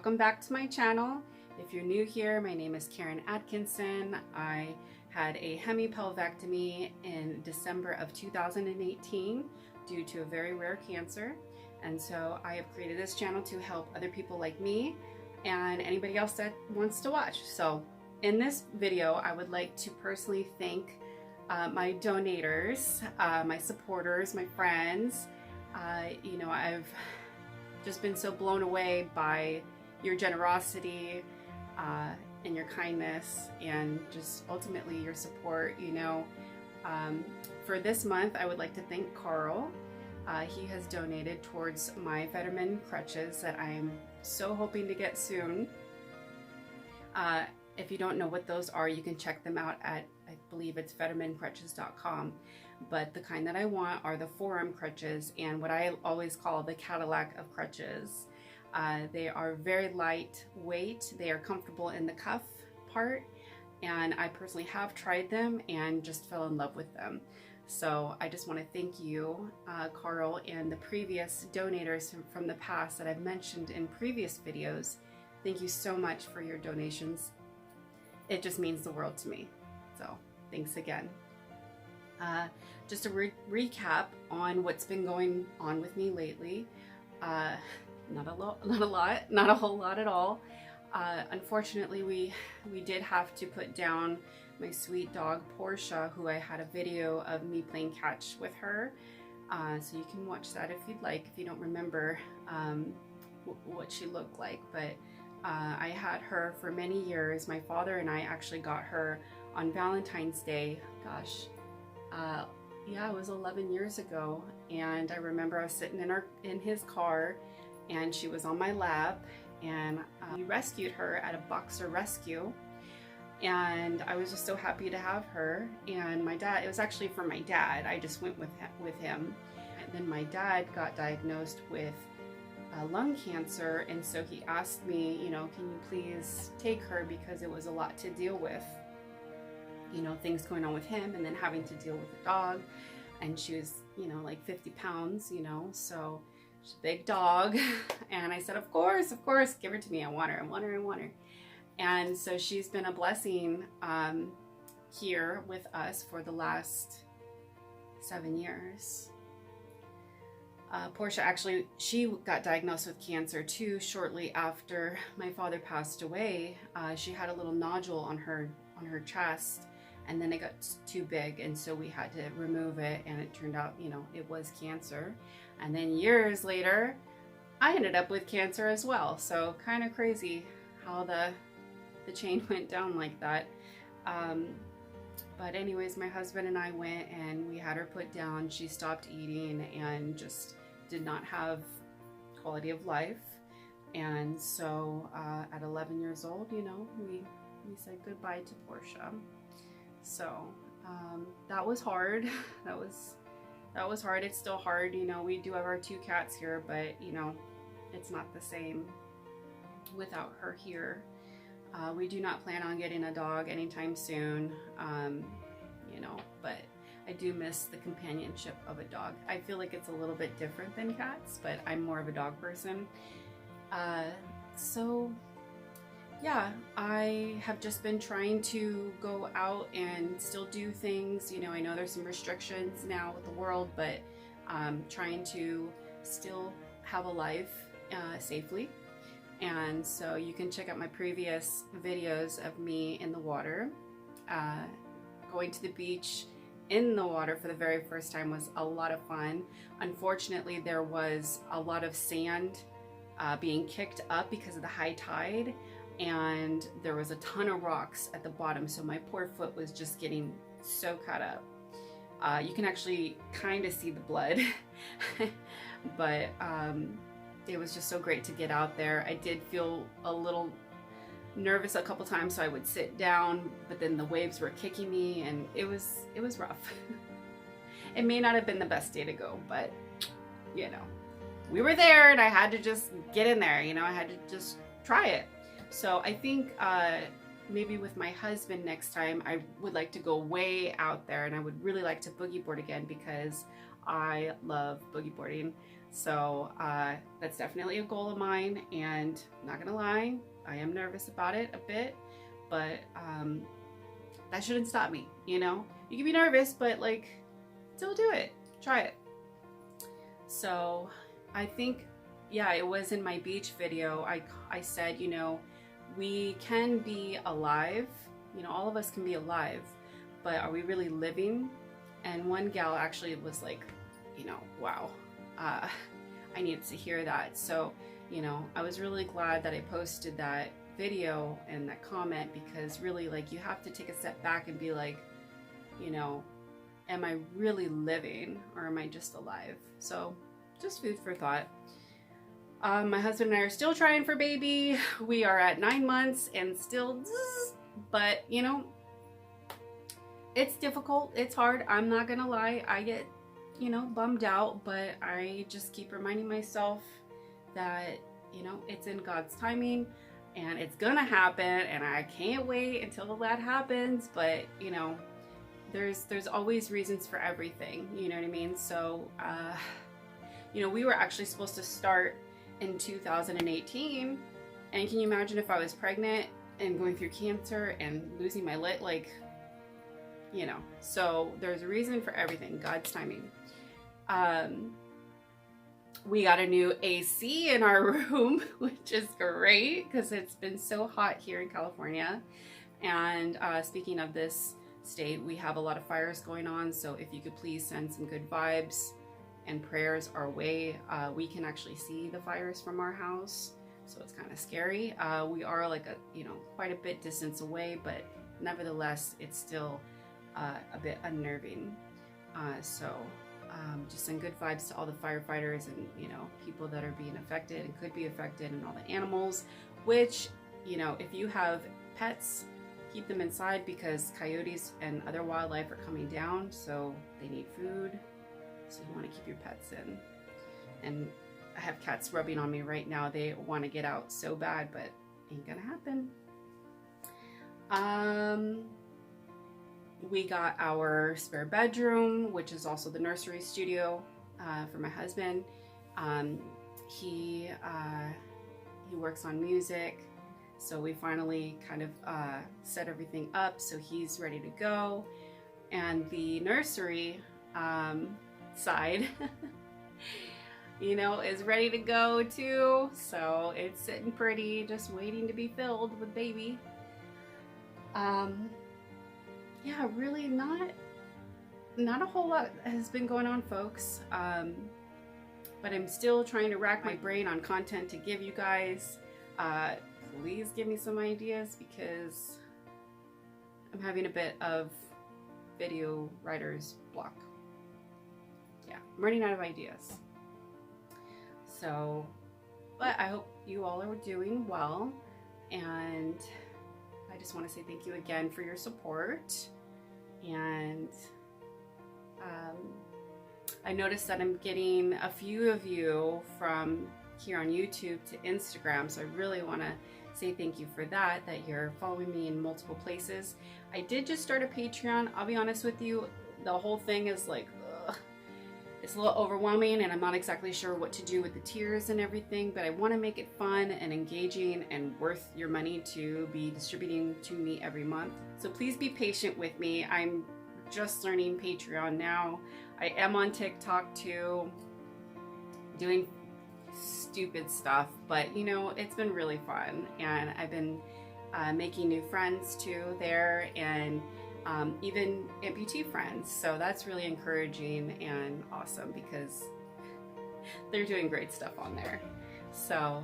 welcome back to my channel. If you're new here, my name is Cairn-Atkinson. I had a hemipelvectomy in December of 2018 due to a very rare cancer. And so I have created this channel to help other people like me and anybody else that wants to watch. So in this video, I would like to personally thank my donators, my supporters, my friends. You know, I've just been so blown away by your generosity and your kindness and just ultimately your support. You know, for this month, I would like to thank Carl. He has donated towards my Fetterman crutches that I'm so hoping to get soon. If you don't know what those are, you can check them out at, I believe it's fettermancrutches.com. But the kind that I want are the forearm crutches and what I always call the Cadillac of crutches. They are very lightweight. They are comfortable in the cuff part, and I personally have tried them and just fell in love with them. So I just want to thank you, Carl, and the previous donators from the past that I've mentioned in previous videos. Thank you so much for your donations. It just means the world to me. So thanks again. Just a recap on what's been going on with me lately. Not a whole lot at all. Unfortunately, we did have to put down my sweet dog Portia, who I had a video of me playing catch with her. So you can watch that if you'd like, if you don't remember what she looked like. But I had her for many years. My father and I actually got her on Valentine's Day. Gosh, yeah, it was 11 years ago. And I remember I was sitting in his car, and she was on my lap, and we rescued her at a boxer rescue. And I was just so happy to have her. And my dad, it was actually for my dad. I just went with him. And then my dad got diagnosed with lung cancer, and so he asked me, you know, can you please take her, because it was a lot to deal with, you know, things going on with him and then having to deal with the dog. And she was, you know, like 50 pounds, you know, so she's a big dog. And I said, of course, give her to me. I want her. And so she's been a blessing here with us for the last 7 years. Portia, actually, she got diagnosed with cancer too shortly after my father passed away. She had a little nodule on her chest, and then it got too big, and so we had to remove it, and it turned out, you know, it was cancer. And then years later, I ended up with cancer as well. So kind of crazy how the chain went down like that. But anyways, my husband and I went and we had her put down. She stopped eating and just did not have quality of life. And so at 11 years old, you know, we said goodbye to Portia. So that was hard. That was hard. It's still hard. You know, we do have our 2 cats here, but you know, it's not the same without her here. We do not plan on getting a dog anytime soon, you know, but I do miss the companionship of a dog. I feel like it's a little bit different than cats, but I'm more of a dog person. So yeah, I have just been trying to go out and still do things. You know, I know there's some restrictions now with the world, but trying to still have a life safely. And so you can check out my previous videos of me in the water. Going to the beach in the water for the very first time was a lot of fun. Unfortunately, there was a lot of sand being kicked up because of the high tide, and there was a ton of rocks at the bottom, so my poor foot was just getting so cut up. You can actually kind of see the blood, but it was just so great to get out there. I did feel a little nervous a couple times, so I would sit down, but then the waves were kicking me, and it was rough. It may not have been the best day to go, but you know, we were there, and I had to just get in there. You know, I had to just try it. So I think maybe with my husband next time, I would like to go way out there, and I would really like to boogie board again, because I love boogie boarding. So that's definitely a goal of mine, and not gonna lie, I am nervous about it a bit, but that shouldn't stop me, you know? You can be nervous, but like, still do it. Try it. So I think, yeah, it was in my beach video, I said, you know, we can be alive, you know, all of us can be alive, but are we really living? And one gal actually was like, you know, wow, I needed to hear that. So, you know, I was really glad that I posted that video and that comment, because really, like, you have to take a step back and be like, you know, am I really living, or am I just alive? So just food for thought. My husband and I are still trying for baby. We are at 9 months and still, but you know, it's difficult. It's hard. I'm not gonna lie. I get, you know, bummed out, but I just keep reminding myself that, you know, it's in God's timing and it's gonna happen, and I can't wait until that happens. But you know, there's always reasons for everything, you know what I mean? So you know, we were actually supposed to start in 2018, and can you imagine if I was pregnant and going through cancer and losing my lit, like, you know? So there's a reason for everything, God's timing. We got a new AC in our room, which is great because it's been so hot here in California. And speaking of this state, we have a lot of fires going on, so if you could please send some good vibes and prayers our way. We can actually see the fires from our house, so it's kind of scary. We are like you know, quite a bit distance away, but nevertheless, it's still a bit unnerving. So just send good vibes to all the firefighters and, you know, people that are being affected and could be affected, and all the animals, which, you know, if you have pets, keep them inside, because coyotes and other wildlife are coming down, so they need food. So you want to keep your pets in. And I have cats rubbing on me right now. They want to get out so bad, but ain't gonna happen. We got our spare bedroom, which is also the nursery studio for my husband. He works on music, so we finally kind of set everything up, so he's ready to go. And the nursery side you know, is ready to go too, so it's sitting pretty, just waiting to be filled with baby. Yeah, really not a whole lot has been going on, folks, but I'm still trying to rack my brain on content to give you guys. Please give me some ideas, because I'm having a bit of video writer's block. Yeah, I'm running out of ideas. So, but I hope you all are doing well, and I just want to say thank you again for your support. And I noticed that I'm getting a few of you from here on YouTube to Instagram, so I really want to say thank you for that you're following me in multiple places. I did just start a Patreon. I'll be honest with you, the whole thing is like, it's a little overwhelming, and I'm not exactly sure what to do with the tiers and everything, but I want to make it fun and engaging and worth your money to be distributing to me every month. So please be patient with me. I'm just learning Patreon now. I am on TikTok too, doing stupid stuff, but you know, it's been really fun, and I've been making new friends too there, and even amputee friends, so that's really encouraging and awesome, because they're doing great stuff on there. So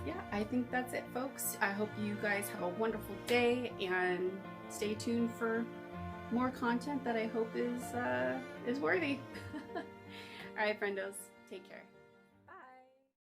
yeah, I think that's it, folks. I hope you guys have a wonderful day, and stay tuned for more content that I hope is worthy. All right, friendos, take care.